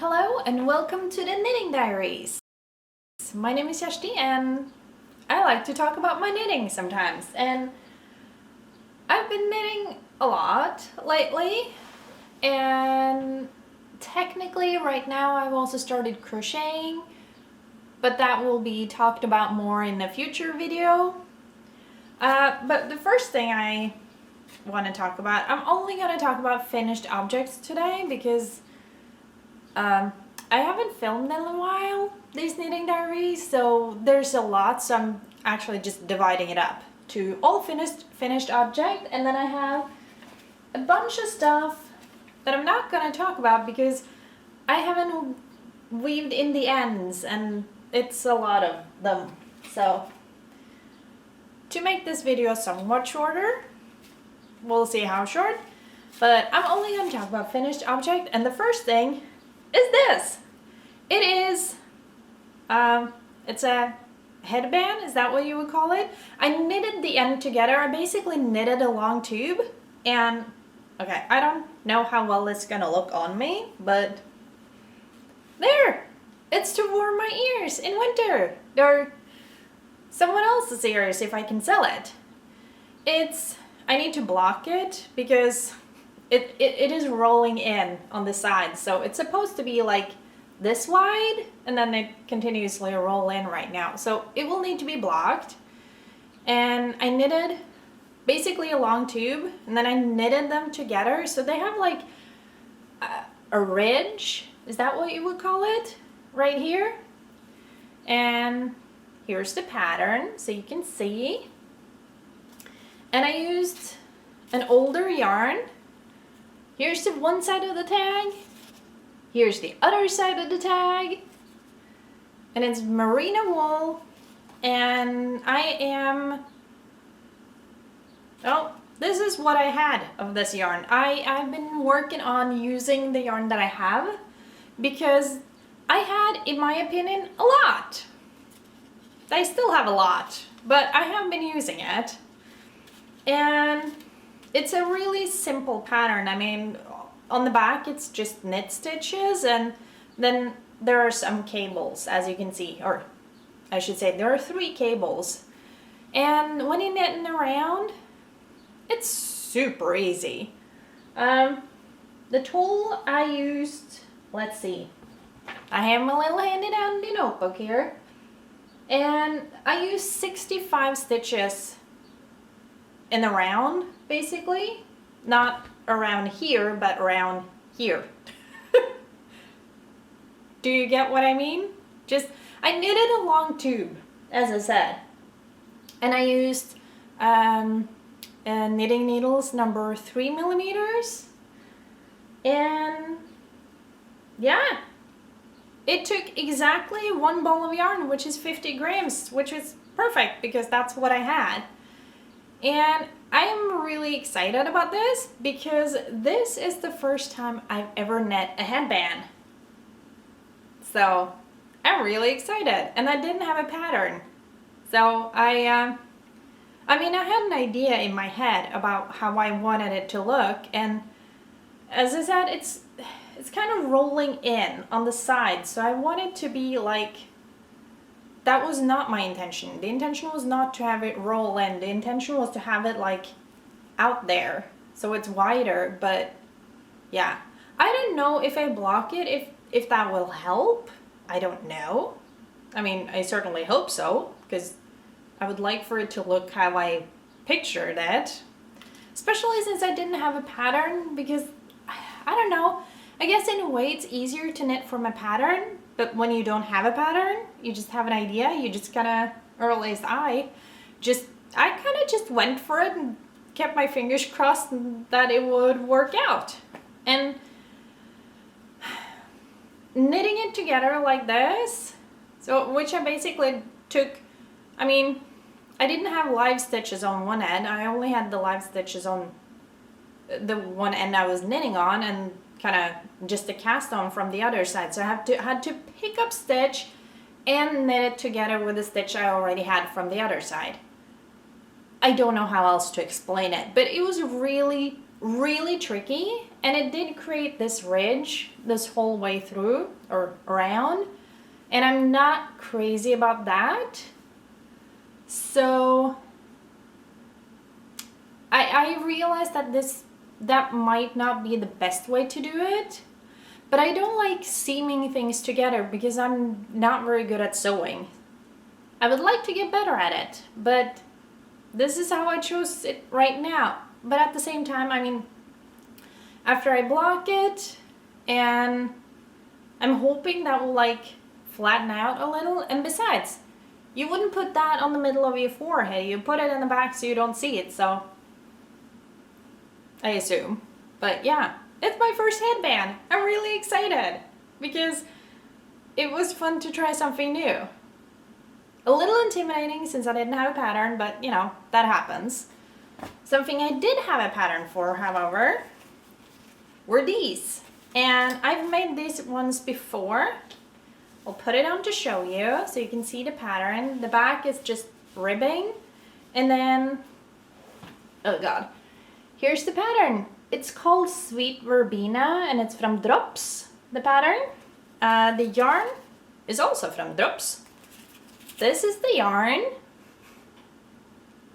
Hello and welcome to the Knitting Diaries. My name is Kersti and I like to talk about my knitting sometimes, and I've been knitting a lot lately, and technically right now I've also started crocheting, but that will be talked about more in a future video. But the first thing I want to talk about, I'm only going to talk about finished objects today because I haven't filmed in a while, these knitting diaries, so there's a lot, so I'm actually just dividing it up to all finished object, and then I have a bunch of stuff that I'm not going to talk about because I haven't weaved in the ends and it's a lot of them. So to make this video somewhat shorter, we'll see how short, but I'm only going to talk about finished object, and the first thing is this. It is, it's a headband, is that what you would call it? I knitted the end together. I basically knitted a long tube, and okay, I don't know how well it's gonna look on me, but there! It's to warm my ears in winter, or someone else's ears if I can sell it. I need to block it because it is rolling in on the sides, so it's supposed to be like this wide, and then they continuously roll in right now, so it will need to be blocked. And I knitted basically a long tube, and then I knitted them together so they have like a ridge, is that what you would call it, right here. And here's the pattern so you can see, and I used an older yarn. Here's the one side of the tag, here's the other side of the tag, and it's merino wool, and this is what I had of this yarn. I've been working on using the yarn that I have because I had, in my opinion, a lot. I still have a lot, but I have been using it, and it's a really simple pattern. I mean, on the back it's just knit stitches, and then there are some cables, as you can see, or I should say there are 3 cables. And when you're knitting around, it's super easy. The tool I used, let's see, I have my little handy dandy notebook here, and I used 65 stitches in the round, basically. Not around here, but around here. Do you get what I mean? I knitted a long tube, as I said, and I used knitting needles number 3 millimeters, and yeah, it took exactly 1 ball of yarn, which is 50 grams, which is perfect because that's what I had. And I am really excited about this because this is the first time I've ever knit a headband. So I'm really excited, and I didn't have a pattern. So I mean, I had an idea in my head about how I wanted it to look, and as I said, it's kind of rolling in on the side, so I want it to be like, that was not my intention. The intention was not to have it roll in. The intention was to have it like out there, so it's wider. But yeah, I don't know if I block it, if that will help. I don't know. I mean, I certainly hope so, because I would like for it to look how I pictured it. Especially since I didn't have a pattern, because I don't know. I guess in a way it's easier to knit from a pattern, but when you don't have a pattern, you just have an idea, you just kinda, or at least I kinda just went for it and kept my fingers crossed that it would work out. And knitting it together like this, so which I basically took, I mean, I didn't have live stitches on one end, I only had the live stitches on the one end I was knitting on, and kind of just a cast on from the other side. So I had to pick up stitch and knit it together with the stitch I already had from the other side. I don't know how else to explain it, but it was really, really tricky, and it did create this ridge this whole way through or around, and I'm not crazy about that. So I realized that that might not be the best way to do it, but I don't like seaming things together because I'm not very good at sewing. I would like to get better at it, but this is how I chose it right now. But at the same time, I mean, after I block it, and I'm hoping that will like flatten out a little. And besides, you wouldn't put that on the middle of your forehead. You put it in the back so you don't see it, so I assume. But yeah, it's my first headband. I'm really excited because it was fun to try something new. A little intimidating since I didn't have a pattern, but you know, that happens. Something I did have a pattern for, however, were these. And I've made these ones before. I'll put it on to show you so you can see the pattern. The back is just ribbing. And then, oh god, here's the pattern. It's called Sweet Verbena and it's from Drops, the pattern. The yarn is also from Drops. This is the yarn.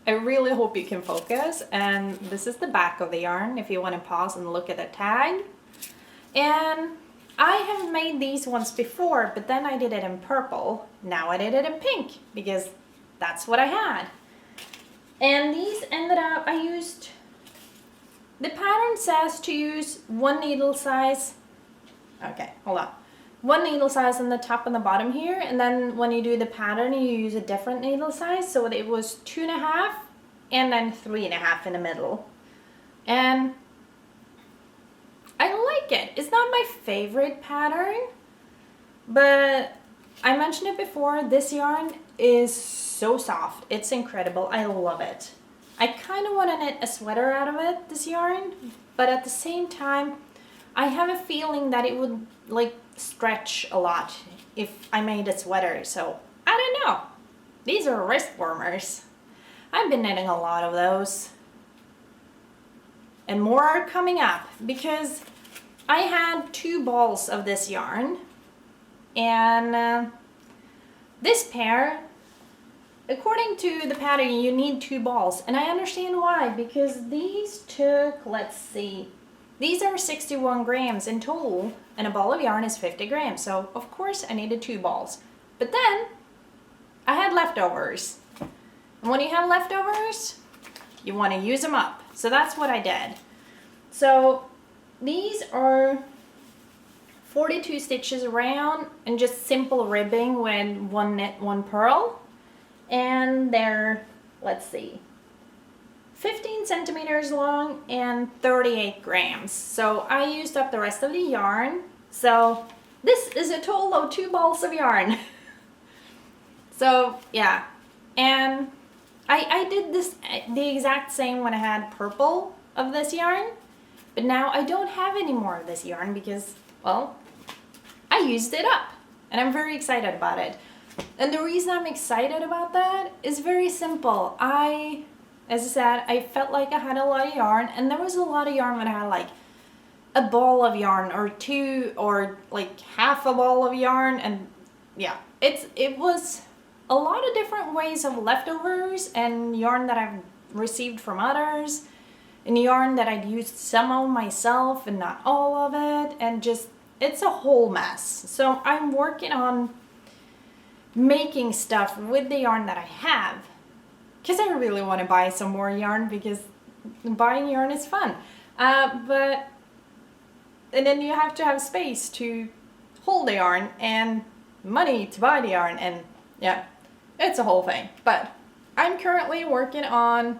I really hope you can focus. And this is the back of the yarn if you want to pause and look at the tag. And I have made these ones before, but then I did it in purple. Now I did it in pink because that's what I had. And these ended up, I used, the pattern says to use one needle size. Okay, hold on. One needle size on the top and the bottom here, and then when you do the pattern you use a different needle size, so it was 2.5 and then 3.5 in the middle. And I like it. It's not my favorite pattern, but I mentioned it before, this yarn is so soft. It's incredible. I love it. I kind of want to knit a sweater out of it, this yarn, but at the same time I have a feeling that it would like stretch a lot if I made a sweater, so I don't know. These are wrist warmers. I've been knitting a lot of those. And more are coming up because I had 2 balls of this yarn, and this pair, according to the pattern, you need 2 balls, and I understand why, because these took, let's see, these are 61 grams in total, and a ball of yarn is 50 grams, so of course I needed 2 balls. But then I had leftovers, and when you have leftovers, you want to use them up. So that's what I did. So these are 42 stitches around and just simple ribbing with 1 knit, 1 purl, and they're, let's see, 15 centimeters long and 38 grams. So I used up the rest of the yarn. So this is a total of 2 balls of yarn. So yeah, and I did this the exact same when I had purple of this yarn, but now I don't have any more of this yarn because, well, I used it up, and I'm very excited about it. And the reason I'm excited about that is very simple. As I said, I felt like I had a lot of yarn, and there was a lot of yarn when I had like a ball of yarn or 2 or like half a ball of yarn, and yeah, it was a lot of different ways of leftovers and yarn that I've received from others, and yarn that I'd used some of myself and not all of it, and just, it's a whole mess. So I'm working on making stuff with the yarn that I have, because I really want to buy some more yarn because buying yarn is fun. And then you have to have space to hold the yarn and money to buy the yarn, and yeah, it's a whole thing. But I'm currently working on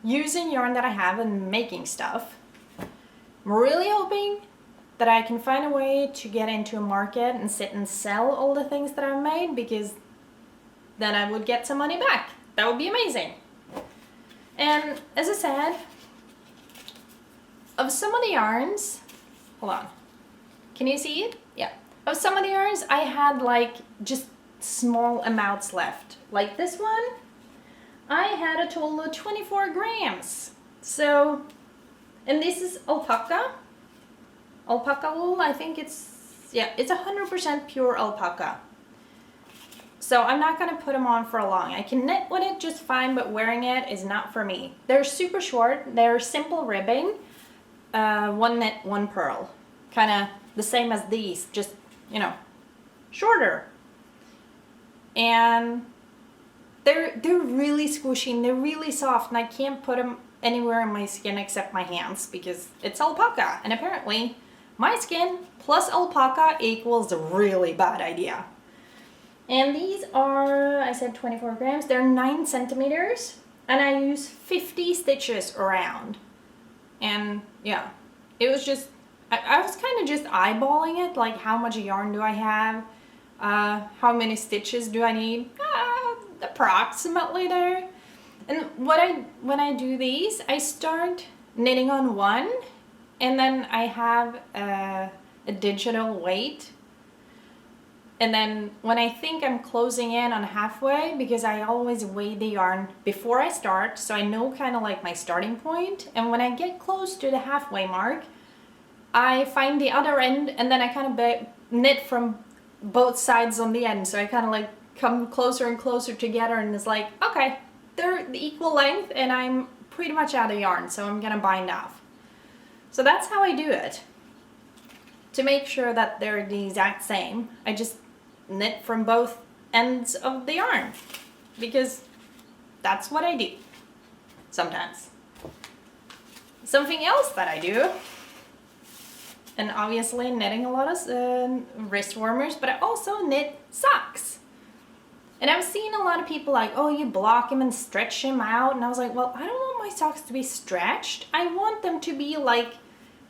using yarn that I have and making stuff. I'm really hoping that I can find a way to get into a market and sit and sell all the things that I've made, because then I would get some money back. That would be amazing. And as I said, of some of the yarns, hold on, can you see it? Yeah. Of some of the yarns, I had like just small amounts left. Like this one, I had a total of 24 grams. So, and this is alpaca, alpaca wool. I think it's 100% pure alpaca. So I'm not gonna put them on for long. I can knit with it just fine, but wearing it is not for me. They're super short. They're simple ribbing. One knit, one purl. Kind of the same as these, just, you know, shorter. And they're really squishy and they're really soft, and I can't put them anywhere in my skin except my hands because it's alpaca. And apparently my skin plus alpaca equals a really bad idea. And these are, I said 24 grams, they're 9 centimeters, and I use 50 stitches around. And yeah, it was just, I was kind of just eyeballing it, like how much yarn do I have, how many stitches do I need, approximately there. And when I do these, I start knitting on one, and then I have a digital weight. And then when I think I'm closing in on halfway, because I always weigh the yarn before I start, so I know kind of like my starting point. And when I get close to the halfway mark, I find the other end, and then I kind of knit from both sides on the end. So I kind of like come closer and closer together, and it's like, okay, they're the equal length and I'm pretty much out of yarn, so I'm gonna bind off. So that's how I do it. To make sure that they're the exact same, I just knit from both ends of the yarn, because that's what I do sometimes. Something else that I do, and obviously knitting a lot of wrist warmers, but I also knit socks. And I've seen a lot of people like, oh, you block them and stretch them out, and I was like, well, I don't want my socks to be stretched. I want them to be like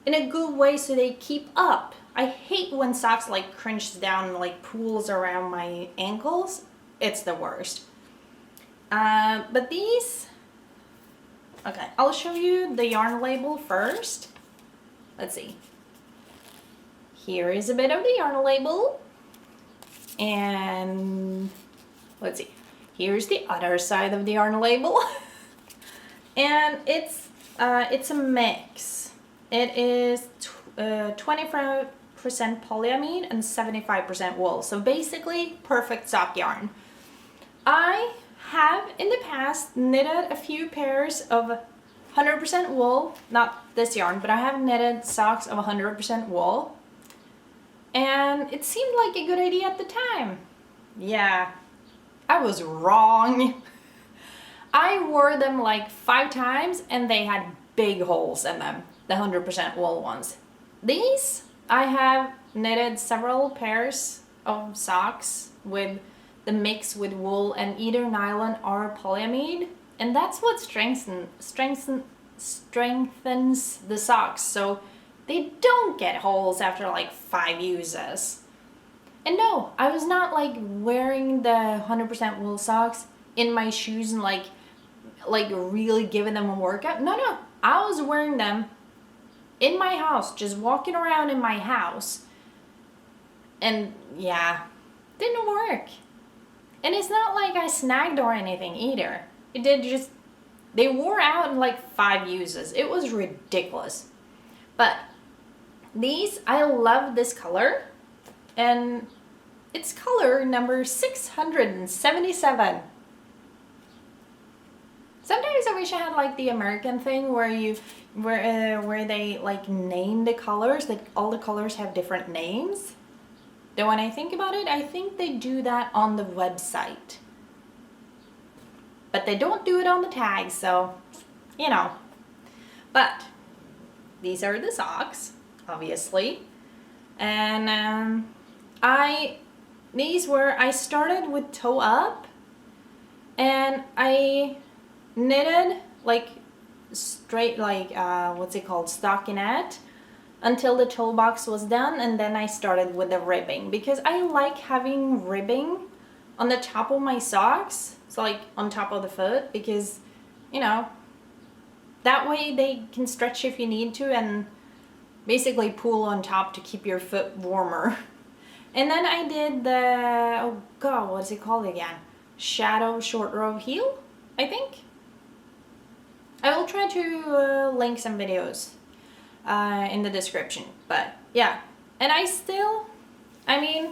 in a good way so they keep up. I hate when socks like crunches down and like pools around my ankles. It's the worst. But these, okay, I'll show you the yarn label first. Let's see. Here is a bit of the yarn label. And let's see. Here's the other side of the yarn label. And it's a mix. It is 25% polyamide and 75% wool. So basically perfect sock yarn. I have in the past knitted a few pairs of 100% wool, not this yarn, but I have knitted socks of 100% wool. And it seemed like a good idea at the time. Yeah, I was wrong. I wore them like 5 times and they had big holes in them, the 100% wool ones. These, I have knitted several pairs of socks with the mix with wool and either nylon or polyamide, and that's what strengthens the socks, so they don't get holes after like 5 uses. And no, I was not like wearing the 100% wool socks in my shoes and like really giving them a workout. No, I was wearing them in my house, just walking around in my house. And yeah, didn't work. And it's not like I snagged or anything either. It did just, they wore out in like 5 uses. It was ridiculous. But these, I love this color. And it's color number 677. Sometimes I wish I had like the American thing where they like name the colors, that all the colors have different names. Though when I think about it, I think they do that on the website. But they don't do it on the tags, so, you know. But these are the socks, obviously. And I started with toe up, and I knitted like straight, like what's it called, stockinette, until the toe box was done, and then I started with the ribbing because I like having ribbing on the top of my socks, so like on top of the foot, because you know, that way they can stretch if you need to and basically pull on top to keep your foot warmer. And then I did the, oh god, what is it called again? Shadow short row heel, I think. I will try to link some videos in the description. But yeah, and I mean,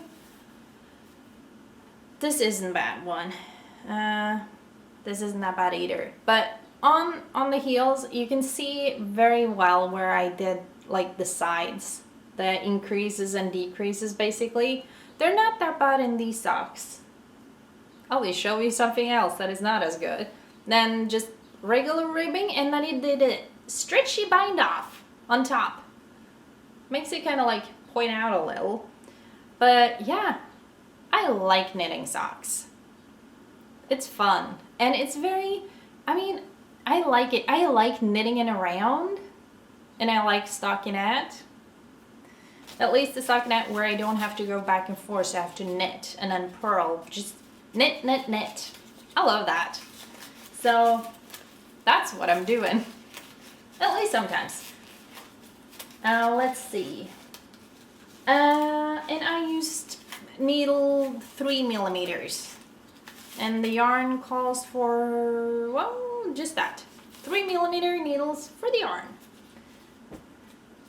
this isn't a bad one. This isn't that bad either. But on the heels, you can see very well where I did like the sides, the increases and decreases basically. They're not that bad in these socks. I'll show you something else that is not as good. Then just regular ribbing, and then it did a stretchy bind off on top. Makes it kind of like point out a little. But yeah, I like knitting socks. It's fun. And it's very, I mean, I like it. I like knitting it around. And I like stockinette. At least the stockinette where I don't have to go back and forth. So I have to knit and then purl. Just knit, knit, knit. I love that. So that's what I'm doing. At least sometimes. Let's see. And I used needle 3mm. And the yarn calls for, well, just that. 3mm needles for the yarn.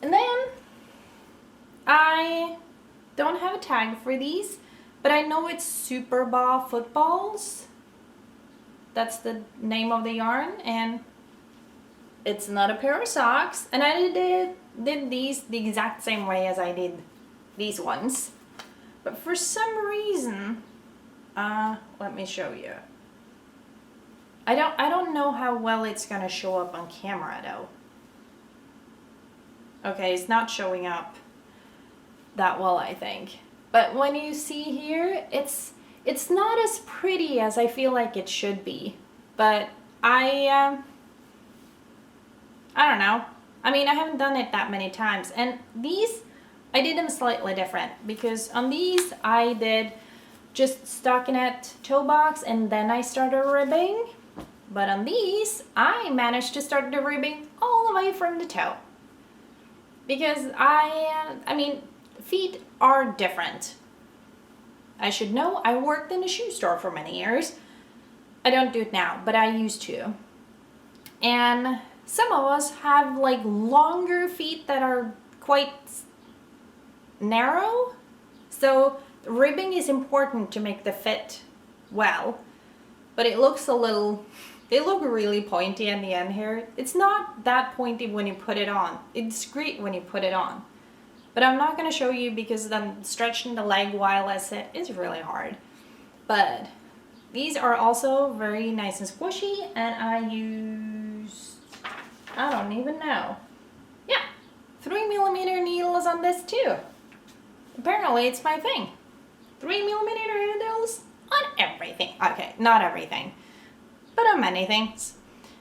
And then I don't have a tag for these, but I know it's Super Ball footballs. That's the name of the yarn, and it's not a pair of socks. And I did these the exact same way as I did these ones. But for some reason, let me show you. I don't know how well it's gonna show up on camera though. Okay, it's not showing up that well, I think. But when you see here, it's not as pretty as I feel like it should be. But I don't know. I mean, I haven't done it that many times. And these, I did them slightly different. Because on these, I did just stockinette toe box and then I started ribbing. But on these, I managed to start the ribbing all the way from the toe. Because I mean, feet are different. I should know, I worked in a shoe store for many years. I don't do it now, but I used to. And some of us have like longer feet that are quite narrow. So ribbing is important to make the fit well. But it looks a little, they look really pointy in the end here. It's not that pointy when you put it on. It's great when you put it on. But I'm not going to show you because then stretching the leg while I sit is really hard. But these are also very nice and squishy, and I use, I don't even know. Yeah, 3mm needles on this too. Apparently it's my thing. 3mm needles on everything. Okay, not everything, but on many things.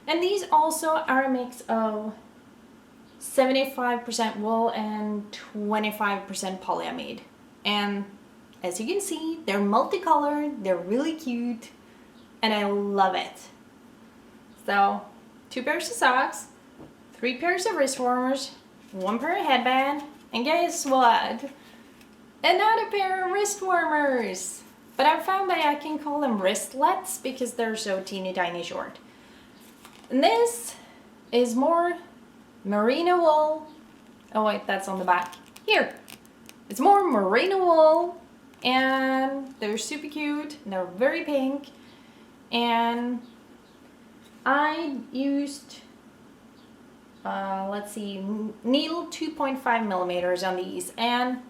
And these also are a mix of 75% wool and 25% polyamide. And as you can see, they're multicolored, they're really cute, and I love it. So, 2 pairs of socks, 3 pairs of wrist warmers, 1 pair of headband, and guess what? Another pair of wrist warmers. But I found that I can call them wristlets because they're so teeny tiny short. And this is more merino wool. Oh wait, that's on the back. Here. It's more merino wool. And they're super cute. They're very pink. And I used, let's see, needle 2.5mm on these. And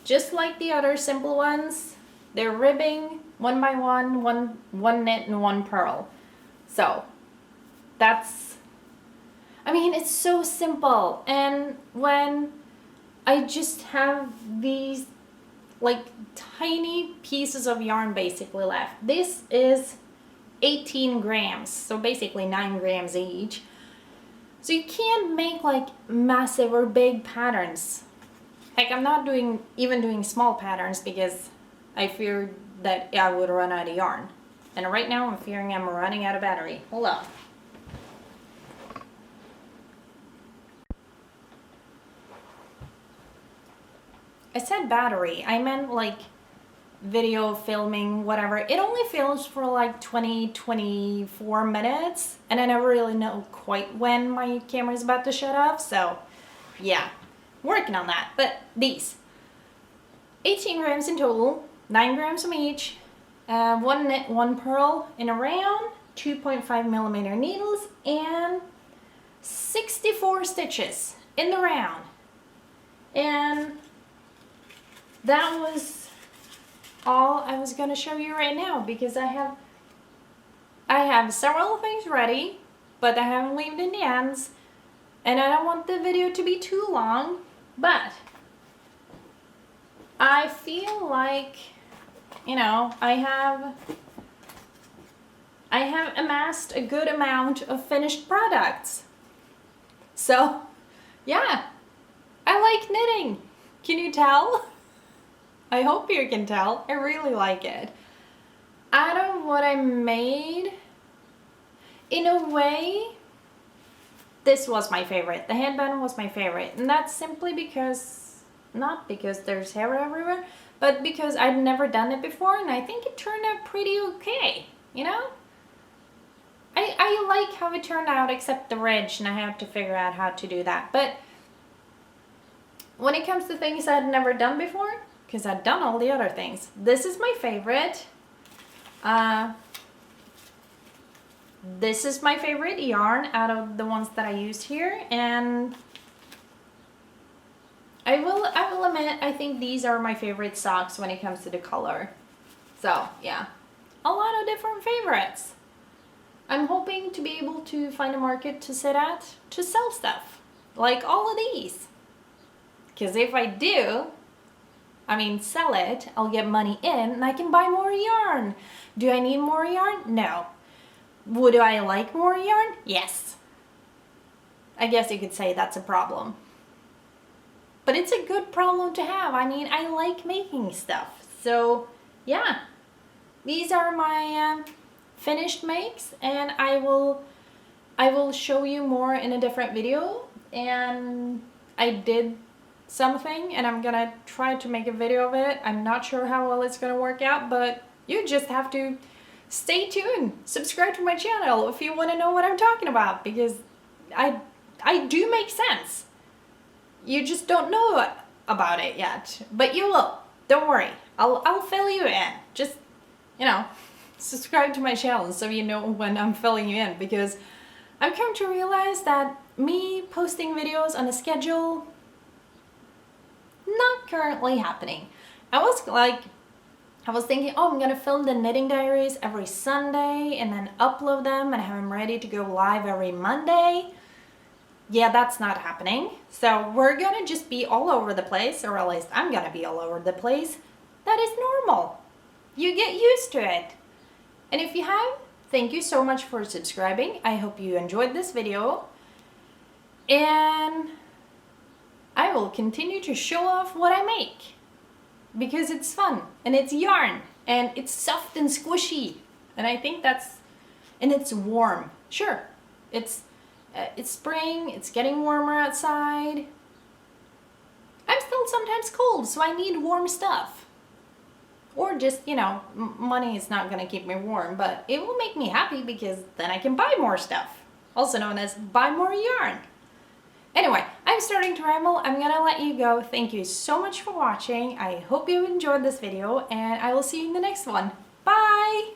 just like the other simple ones, they're ribbing 1 by 1, one knit and 1 purl. So that's, I mean, it's so simple. And when I just have these like tiny pieces of yarn basically left. This is 18 grams, so basically 9 grams each. So you can't make like massive or big patterns. Heck, I'm not even doing small patterns because I feared that I would run out of yarn. And right now I'm fearing I'm running out of battery. Hold on. I said battery, I meant like video filming, whatever. It only films for like 24 minutes, and I never really know quite when my camera is about to shut off, so yeah. working on that. But these, 18 grams in total, 9 grams from each, one knit, one purl in a round, 2.5 millimeter needles, and 64 stitches in the round. And that was all I was going to show you right now, because I have several things ready, but I haven't weaved in the ends, and I don't want the video to be too long, but I feel like, you know, I have amassed a good amount of finished products. So, yeah, I like knitting. Can you tell? I hope you can tell. I really like it. Out of what I made, in a way, this was my favorite. The headband was my favorite. And that's simply because, not because there's hair everywhere, but because I'd never done it before, and I think it turned out pretty okay, you know? I like how it turned out, except the ridge, and I have to figure out how to do that. But when it comes to things I'd never done before, because I'd done all the other things, this is my favorite. This is my favorite yarn out of the ones that I used here, and I will admit, I think these are my favorite socks when it comes to the color. So yeah, a lot of different favorites. I'm hoping to be able to find a market to sit at to sell stuff like all of these. Because if I do, I mean sell it, I'll get money in and I can buy more yarn. Do I need more yarn? No. Would I like more yarn? Yes. I guess you could say that's a problem. But it's a good problem to have. I mean, I like making stuff. So yeah, these are my finished makes, and I will show you more in a different video. And I did something, and I'm gonna try to make a video of it. I'm not sure how well it's gonna work out, but you just have to stay tuned. Subscribe to my channel if you want to know what I'm talking about, because I do make sense. You just don't know about it yet, but you will. Don't worry. I'll fill you in. Just, you know, subscribe to my channel so you know when I'm filling you in, because I've come to realize that me posting videos on a schedule, not currently happening. I was thinking, oh, I'm gonna film the Knitting Diaries every Sunday and then upload them and have them ready to go live every Monday. Yeah, that's not happening. So we're gonna just be all over the place, or at least I'm gonna be all over the place. That is normal. You get used to it. And if you have, thank you so much for subscribing. I hope you enjoyed this video. And I will continue to show off what I make, because it's fun and it's yarn and it's soft and squishy. And I think that's, and it's warm. Sure, it's spring, it's getting warmer outside. I'm still sometimes cold, so I need warm stuff. Or just, you know, money is not gonna keep me warm, but it will make me happy because then I can buy more stuff. Also known as buy more yarn. Anyway, I'm starting to ramble. I'm gonna let you go. Thank you so much for watching. I hope you enjoyed this video, and I will see you in the next one. Bye!